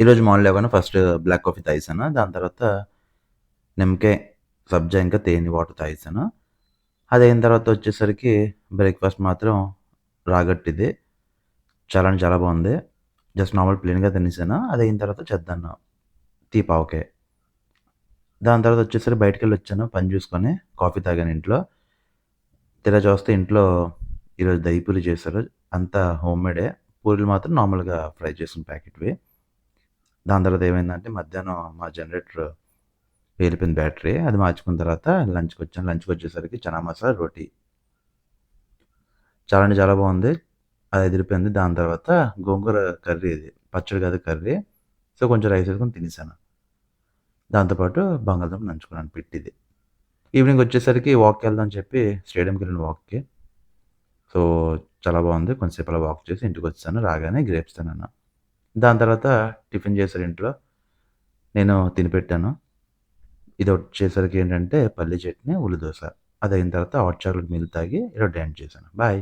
ఈరోజు మార్నింగ్ లేవగానే first black coffee తాగేసాను. దాని తర్వాత నిమ్మకాయ, సబ్జా ఇంకా తేనె వాటర్ తాగేసాను. అదయిన తర్వాత వచ్చేసరికి బ్రేక్‌ఫాస్ట్ మాత్రం రాగట్టిది. చాలా అంటే చాలా బావుంది. జస్ట్ నార్మల్ ప్లెయిన్‌గా తినేసాను. అదయిన తర్వాత చెద్దన్నం, టీ పావుకే. దాని తర్వాత వచ్చేసరికి బయటికెళ్ళొచ్చాను పని చూసుకొని. కాఫీ తాగాను ఇంట్లో. తీరా చూస్తే ఇంట్లో ఈరోజు దహి పూరి చేశారు. అంతా హోమ్‌మేడే. పూరీలు మాత్రం నార్మల్‌గా ఫ్రై చేసిన ప్యాకెట్‌వి. దాని తర్వాత ఏమైందంటే మధ్యాహ్నం మా జనరేటర్ పేలిపోయింది బ్యాటరీ. అది మార్చుకున్న తర్వాత లంచ్‌కొచ్చాను. లంచ్‌కొచ్చేసరికి చనా మసాలా, రోటీ. చాలా అంటే చాలా బావుంది. అది అదిరిపోయింది. దాని తర్వాత గోంగూర కర్రీ ఇది. పచ్చడి కాదు కర్రీ. సో, కొంచెం రైస్ ఏసుకొని తినేసాను. దాంతో పాటు బంగాళదుంప నంచుకున్నాను పిట్టిది. ఈవినింగొచ్చేసరికి వాక్‌కెళ్దాం అని చెప్పి స్టేడియంకెళ్ళాను వాక్‌కి. సో, చాలా బావుంది. కొంచెంసేపు అలా వాక్ చేసి ఇంటికొచ్చేసాను. రాగానే గ్రేప్స్ తిన్నాను. దాని తర్వాత టిఫిన్ చేశారు ఇంట్లో. నేను తినిపెట్టాను. ఇదొచ్చేసరికి ఏంటంటే పల్లి చట్నీ, ఉల్లి దోస. అదయిన తర్వాత హాట్ చాక్లేట్ మిల్క్ తాగి ఈరోజు డాన్స్ చేశాను. బాయ్.